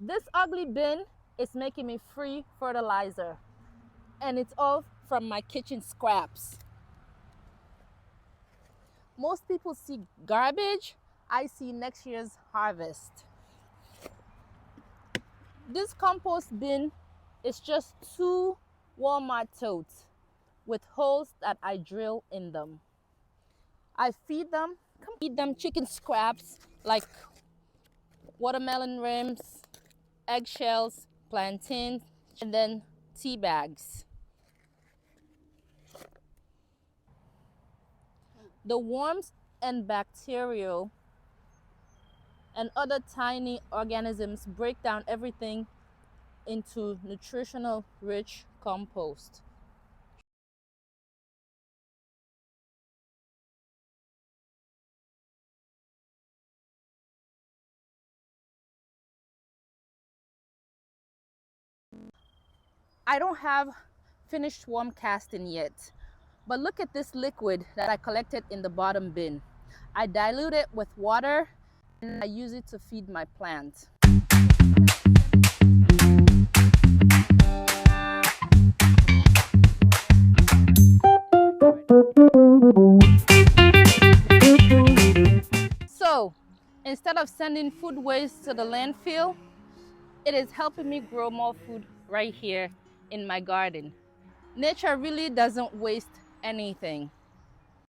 This ugly bin is making me free fertilizer, and it's all from my kitchen scraps. Most people see garbage. I see next year's harvest. This compost bin is just 2 Walmart totes with holes that I drill in them. I feed them chicken scraps like watermelon rims, eggshells, plantain, and then tea bags. The worms and bacterial and other tiny organisms break down everything into nutritional rich compost. I don't have finished worm casting yet, but look at this liquid that I collected in the bottom bin. I dilute it with water and I use it to feed my plant. So instead of sending food waste to the landfill, it is helping me grow more food right here in my garden. Nature really doesn't waste anything.